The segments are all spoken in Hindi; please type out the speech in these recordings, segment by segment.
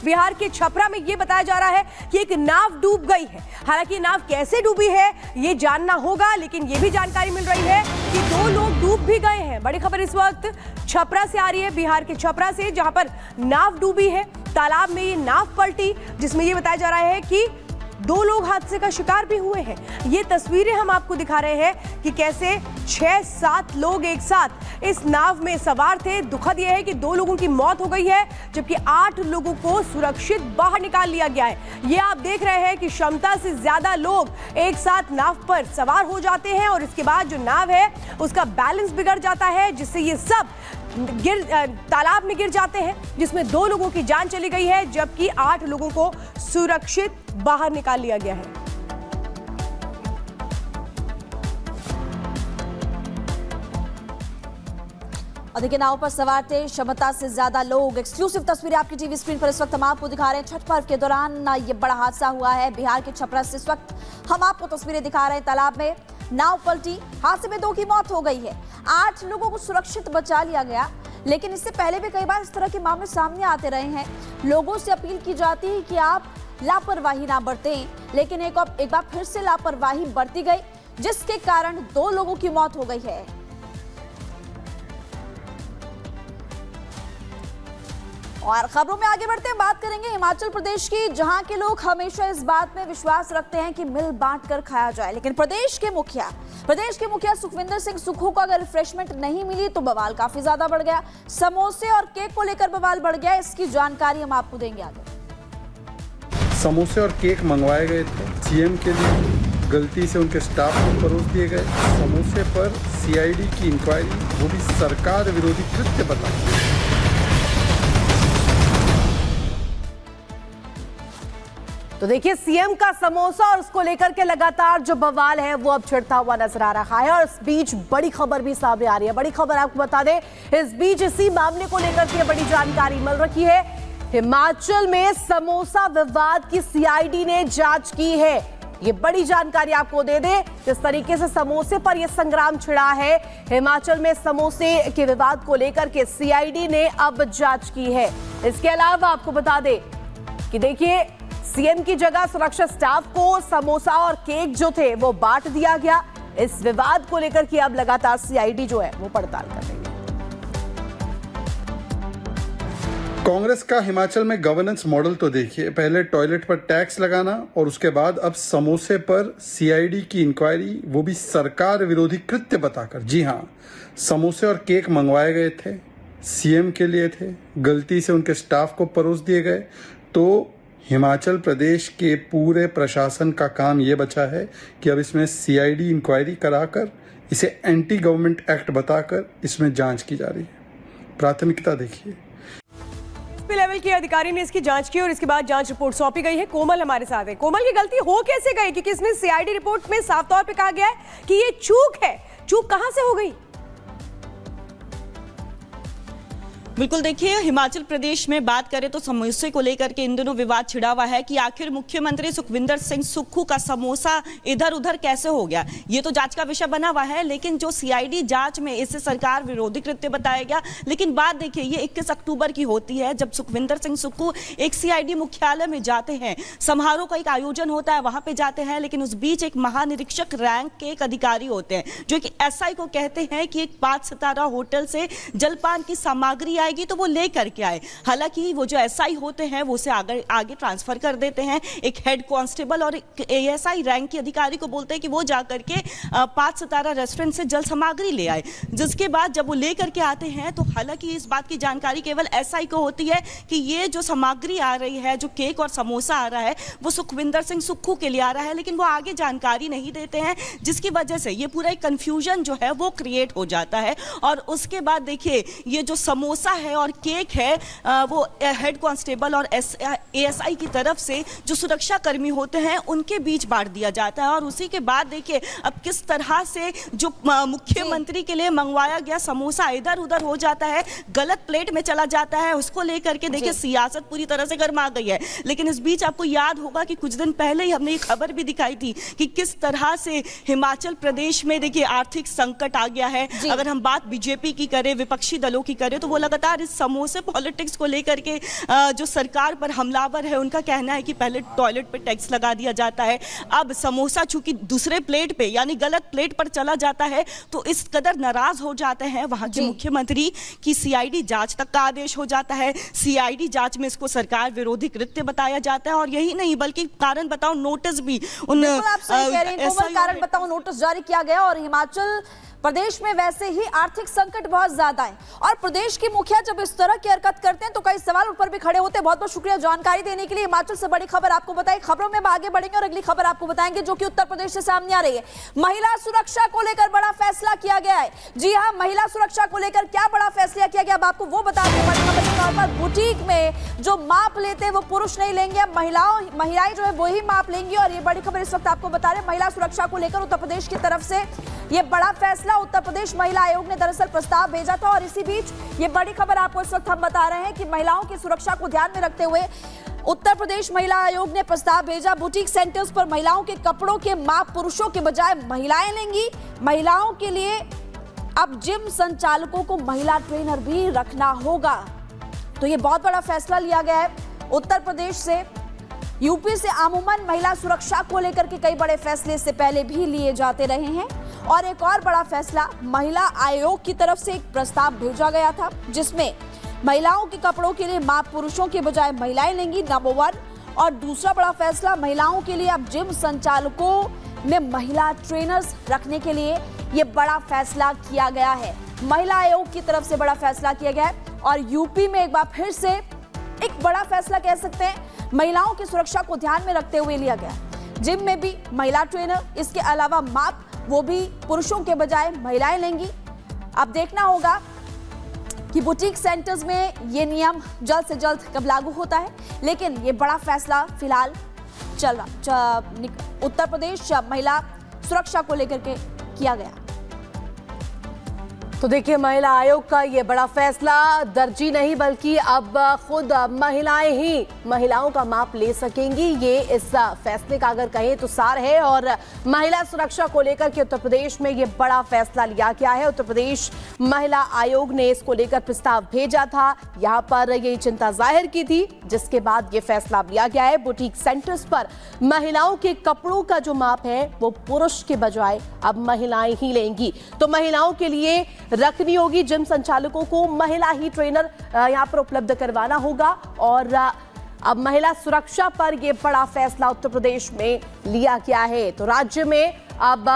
बिहार के छपरा में ये बताया जा रहा है कि एक नाव डूब गई है। हालांकि नाव कैसे डूबी है ये जानना होगा, लेकिन ये भी जानकारी मिल रही है कि 2 लोग डूब भी गए हैं। बड़ी खबर इस वक्त छपरा से आ रही है, बिहार के छपरा से, जहां पर नाव डूबी है। तालाब में ये नाव पलटी, जिसमें ये बताया जा रहा है कि 2 लोग हादसे का शिकार भी हुए हैं। ये तस्वीरें हम आपको दिखा रहे हैं कि कैसे 6-7 लोग एक साथ इस नाव में सवार थे। दुखद यह है कि 2 लोगों की मौत हो गई है, जबकि 8 लोगों को सुरक्षित बाहर निकाल लिया गया है। ये आप देख रहे हैं कि क्षमता से ज्यादा लोग एक साथ नाव पर सवार हो जाते हैं और इसके बाद जो नाव है उसका बैलेंस बिगड़ जाता है, जिससे ये सब तालाब में गिर जाते हैं, जिसमें 2 लोगों की जान चली गई है, जबकि 8 लोगों को सुरक्षित बाहर निकाल लिया गया है। देखिए, नाव पर सवार थे क्षमता से ज्यादा लोग। एक्सक्लूसिव तस्वीरें आपकी टीवी स्क्रीन पर इस वक्त हम आपको दिखा रहे हैं। छठ पर्व के दौरान ये बड़ा हादसा हुआ है बिहार के छपरा से। इस वक्त हम आपको तस्वीरें दिखा रहे हैं। तालाब में नाव पलटी, हादसे में 2 की मौत हो गई है। 8 लोगों को सुरक्षित बचा लिया गया, लेकिन इससे पहले भी कई बार इस तरह के मामले सामने आते रहे हैं। लोगों से अपील की जाती है कि आप लापरवाही ना बरतें, लेकिन एक बार फिर से लापरवाही बरती गई, जिसके कारण 2 लोगों की मौत हो गई है। और खबरों में आगे बढ़ते हैं, बात करेंगे हिमाचल प्रदेश की, जहां के लोग हमेशा इस बात में विश्वास रखते हैं कि मिल बांट कर खाया जाए। लेकिन प्रदेश के मुखिया सुखविंदर सिंह सुक्खू को अगर रिफ्रेशमेंट नहीं मिली तो बवाल काफी ज्यादा बढ़ गया। समोसे और केक को लेकर बवाल बढ़ गया, इसकी जानकारी हम आपको देंगे आगे। समोसे और केक मंगवाए गए थे सीएम के लिए, गलती से उनके स्टाफ को परोस दिए गए। समोसे पर सीआईडी की इंक्वायरी, वो भी सरकार विरोधी कृत्य बताई। तो देखिए, सीएम का समोसा और उसको लेकर के लगातार जो बवाल है वो अब छिड़ता हुआ नजर आ रहा है। और इस बीच बड़ी खबर भी सामने आ रही है। बड़ी खबर आपको बता दें, इस बीच इसी मामले को लेकर के बड़ी जानकारी मिल रही है। हिमाचल में समोसा विवाद की सीआईडी ने जांच की है। ये बड़ी जानकारी आपको दे दे, जिस तरीके से समोसे पर यह संग्राम छिड़ा है। हिमाचल में समोसे के विवाद को लेकर के सीआईडी ने अब जांच की है। इसके अलावा आपको बता दें कि देखिए, सीएम की जगह सुरक्षा स्टाफ को समोसा और केक जो थे वो बांट दिया गया। इस विवाद को लेकर के अब लगातार सीआईडी जो है वो पड़ताल कर रही है। कांग्रेस का हिमाचल में गवर्नेंस मॉडल तो देखिए, पहले टॉयलेट पर टैक्स लगाना और उसके बाद अब समोसे पर सीआईडी की इंक्वायरी, वो भी सरकार विरोधी कृत्य बताकर। जी हाँ, समोसे और केक मंगवाए गए थे, सीएम के लिए थे, गलती से उनके स्टाफ को परोस दिए गए। तो हिमाचल प्रदेश के पूरे प्रशासन का काम ये बचा है कि अब इसमें सीआईडी इंक्वायरी कराकर, इसे एंटी गवर्नमेंट एक्ट बताकर इसमें जांच की जा रही है। प्राथमिकता देखिए, एसपी लेवल के अधिकारी ने इसकी जांच की और इसके बाद जांच रिपोर्ट सौंपी गई है। कोमल हमारे साथ है। कोमल, की गलती हो कैसे गई? क्योंकि इसमें सीआईडी रिपोर्ट में साफ तौर पे कहा गया है कि ये चूक है। चूक कहां से हो गई? बिल्कुल, देखिए, हिमाचल प्रदेश में बात करें तो समोसे को लेकर के इन दिनों विवाद छिड़ा हुआ है कि आखिर मुख्यमंत्री सुखविंदर सिंह सुक्खू का समोसा इधर उधर कैसे हो गया। ये तो जांच का विषय बना हुआ है, लेकिन जो सीआईडी जांच में इसे सरकार विरोधी कृत्य बताया गया। लेकिन बात देखिए, ये 21 अक्टूबर की होती है, जब सुखविंदर सिंह सुक्खू एक सीआईडी मुख्यालय में जाते हैं। समारोह का एक आयोजन होता है, वहां पे जाते हैं, लेकिन उस बीच एक महानिरीक्षक रैंक के एक अधिकारी होते हैं जो कि एसआई को कहते हैं कि एक 5 सितारा होटल से जलपान की सामग्री आएगी तो वो ले करके आए। हालांकि वो जो एसआई होते हैं वो उसे आगे ट्रांसफर कर देते हैं। एक हेड कांस्टेबल और एक एएसआई रैंक के अधिकारी को बोलते हैं कि वो जा करके 5 सितारा रेस्टोरेंट से जल सामग्री ले आए। जिसके बाद जब वो ले करके आते हैं तो हालांकि इस बात की जानकारी केवल एसआई को होती है कि ये जो सामग्री आ रही है, जो केक और समोसा आ रहा है, वो सुखविंदर सिंह सुक्खू के लिए आ रहा है, लेकिन वो आगे जानकारी नहीं देते हैं, जिसकी वजह से ये पूरा एक कंफ्यूजन जो है वो क्रिएट हो जाता है। और उसके बाद देखिए, ये जो समोसा है और केक है, वो हेड कांस्टेबल और एएसआई की तरफ से जो सुरक्षा कर्मी होते हैं उनके बीच बांट दिया जाता है। और उसी के बाद देखिए अब किस तरह से जो मुख्यमंत्री के लिए मंगवाया गया समोसा इधर उधर हो जाता है, गलत प्लेट में चला जाता है। उसको लेकर के देखिए सियासत पूरी तरह से गर्मा गई है। लेकिन इस बीच आपको याद होगा कि कुछ दिन पहले ही हमने ये खबर भी दिखाई थी कि किस तरह से हिमाचल प्रदेश में देखिए आर्थिक संकट आ गया है। अगर हम बात बीजेपी की करें, विपक्षी दलों की करें, तो वो लगातार लगातार इस समोसे पॉलिटिक्स को लेकर के जो सरकार पर हमलावर है उनका कहना है कि पहले टॉयलेट पे टैक्स लगा दिया जाता है, अब समोसा चूंकि दूसरे प्लेट पे यानी गलत प्लेट पर चला जाता है तो इस कदर नाराज हो जाते हैं वहां के मुख्यमंत्री की सीआईडी जांच तक का आदेश हो जाता है। सीआईडी जांच में इसको सरकार विरोधी कृत्य बताया जाता है और यही नहीं बल्कि कारण बताओ नोटिस भी उन कारण बताओ नोटिस जारी किया गया। और हिमाचल प्रदेश में वैसे ही आर्थिक संकट बहुत ज्यादा है और प्रदेश की मुखिया जब इस तरह की हरकत करते हैं तो कई सवाल उन पर भी खड़े होते हैं। बहुत बहुत शुक्रिया जानकारी देने के लिए। हिमाचल से बड़ी खबर आपको बताई, खबरों में आगे बढ़ेंगे और अगली खबर आपको बताएंगे जो कि उत्तर प्रदेश से सामने आ रही है। महिला सुरक्षा को लेकर बड़ा फैसला किया गया है। जी हाँ, महिला सुरक्षा को लेकर क्या बड़ा फैसला किया गया अब आपको वो बता दें। बड़ी खबर के तौर पर बुटीक में जो माप लेते हैं वो पुरुष नहीं लेंगे, अब महिलाएं जो है वही माप लेंगी। और ये बड़ी खबर इस वक्त आपको बता रहे, महिला सुरक्षा को लेकर उत्तर प्रदेश की तरफ से ये बड़ा फैसला। उत्तर प्रदेश महिला आयोग ने दरअसल प्रस्ताव भेजा था और इसी बीच ये बड़ी खबर आपको इस वक्त हम बता रहे हैं कि महिलाओं की सुरक्षा को ध्यान में रखते हुए उत्तर प्रदेश महिला आयोग ने प्रस्ताव भेजा। बुटीक सेंटर्स पर महिलाओं के कपड़ों के माप पुरुषों के बजाय महिलाएं लेंगी। महिलाओं के लिए अब जिम संचालकों को महिला ट्रेनर भी रखना होगा। तो ये बहुत बड़ा फैसला लिया गया है उत्तर प्रदेश से। यूपी से अमूमन महिला सुरक्षा को लेकर के कई बड़े फैसले इससे पहले भी लिए जाते रहे हैं। और एक और बड़ा फैसला, महिला आयोग की तरफ से एक प्रस्ताव भेजा गया था जिसमें महिलाओं के कपड़ों के लिए माप पुरुषों के बजाय महिलाएं लेंगी, नंबर 1। और दूसरा बड़ा फैसला, महिलाओं के लिए अब जिम संचालकों में महिला ट्रेनर्स रखने के लिए ये बड़ा फैसला किया गया है। महिला आयोग की तरफ से बड़ा फैसला किया गया है। और यूपी में एक बार फिर से एक बड़ा फैसला कह सकते हैं, महिलाओं की सुरक्षा को ध्यान में रखते हुए लिया गया। जिम में भी महिला ट्रेनर, इसके अलावा माप वो भी पुरुषों के बजाय महिलाएं लेंगी। अब देखना होगा कि बुटीक सेंटर्स में ये नियम जल्द से जल्द कब लागू होता है, लेकिन ये बड़ा फैसला फिलहाल चल रहा उत्तर प्रदेश महिला सुरक्षा को लेकर के किया गया। तो देखिए, महिला आयोग का ये बड़ा फैसला, दर्जी नहीं बल्कि अब खुद महिलाएं ही महिलाओं का माप ले सकेंगी, ये इस फैसले का अगर कहें तो सार है। और महिला सुरक्षा को लेकर के उत्तर प्रदेश में ये बड़ा फैसला लिया गया है। उत्तर प्रदेश महिला आयोग ने इसको लेकर प्रस्ताव भेजा था, यहाँ पर ये चिंता जाहिर की थी, जिसके बाद ये फैसला लिया गया है। बुटीक सेंटर्स पर महिलाओं के कपड़ों का जो माप है वो पुरुष के बजाय अब महिलाएं ही लेंगी। तो महिलाओं के लिए रखनी होगी जिम संचालकों को महिला ही ट्रेनर यहां पर उपलब्ध करवाना होगा। और अब महिला सुरक्षा पर यह बड़ा फैसला उत्तर प्रदेश में लिया गया है। तो राज्य में अब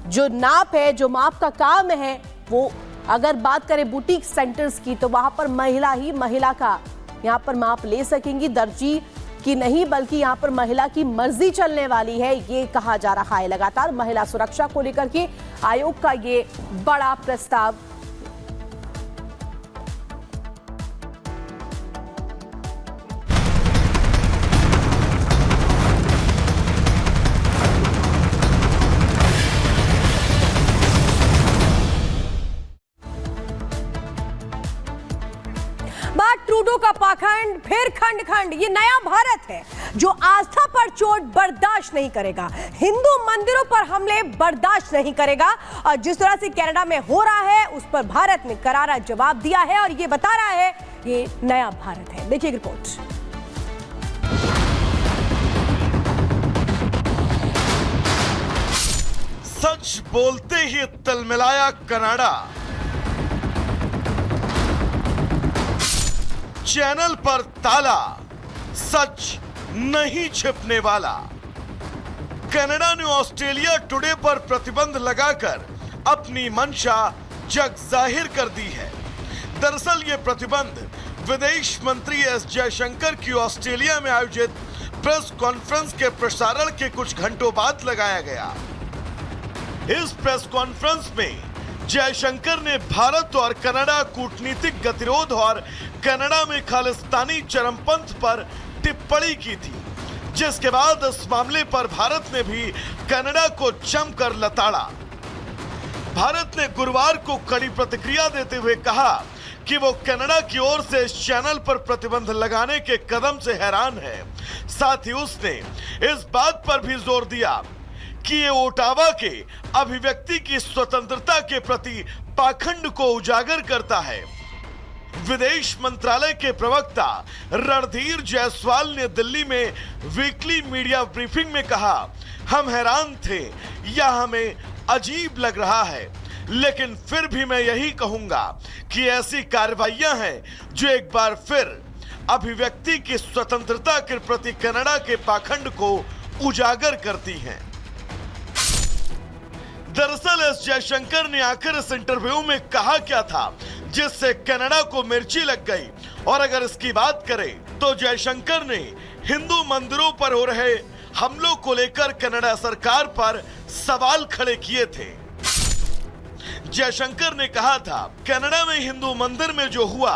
जो नाप है, जो माप का काम है, वो अगर बात करें बुटीक सेंटर्स की तो वहां पर महिला ही महिला का यहां पर माप ले सकेंगी, दर्जी की नहीं बल्कि यहां पर महिला की मर्जी चलने वाली है, ये कहा जा रहा है। लगातार महिला सुरक्षा को लेकर के आयोग का ये बड़ा प्रस्ताव ट्रूडो का पाखंड, फिर खंड खंड। ये नया भारत है जो आस्था पर चोट बर्दाश्त नहीं करेगा, हिंदू मंदिरों पर हमले बर्दाश्त नहीं करेगा। और जिस तरह से कनाडा में हो रहा है उस पर भारत ने करारा जवाब दिया है और ये बता रहा है ये नया भारत है। देखिए रिपोर्ट। सच बोलते ही तलमिलाया कनाडा, चैनल पर ताला, सच नहीं छिपने वाला। कनाडा ने ऑस्ट्रेलिया टुडे पर प्रतिबंध लगाकर अपनी मंशा जग जाहिर कर दी है। दरअसल ये प्रतिबंध विदेश मंत्री एस जयशंकर की ऑस्ट्रेलिया में आयोजित प्रेस कॉन्फ्रेंस के प्रसारण के कुछ घंटों बाद लगाया गया। इस प्रेस कॉन्फ्रेंस में जयशंकर ने भारत और कनाडा कूटनीतिक गतिरोध और कनाडा में खालिस्तानी चरमपंथ पर टिप्पणी की थी, जिसके बाद इस मामले पर भारत ने भी कनाडा को जमकर लताड़ा। भारत ने गुरुवार को कड़ी प्रतिक्रिया देते हुए कहा कि वो कनाडा की ओर से इस चैनल पर प्रतिबंध लगाने के कदम से हैरान है। साथ ही उसने इस बात पर भी जोर दिया कि ये ओटावा के अभिव्यक्ति की स्वतंत्रता के प्रति पाखंड को उजागर करता है। विदेश मंत्रालय के प्रवक्ता रणधीर जायसवाल ने दिल्ली में वीकली मीडिया ब्रीफिंग में कहा, हम हैरान थे या हमें अजीब लग रहा है, लेकिन फिर भी मैं यही कहूंगा कि ऐसी कार्रवाइयां हैं जो एक बार फिर अभिव्यक्ति की स्वतंत्रता के प्रति कनाडा के पाखंड को उजागर करती हैं। दरअसल एस जयशंकर ने आखिर इस इंटरव्यू में कहा क्या था जिससे कनाडा को मिर्ची लग गई, और अगर इसकी बात करें तो जयशंकर ने हिंदू मंदिरों पर हो रहे हमलों को लेकर कनाडा सरकार पर सवाल खड़े किए थे। जयशंकर ने कहा था, कनाडा में हिंदू मंदिर में जो हुआ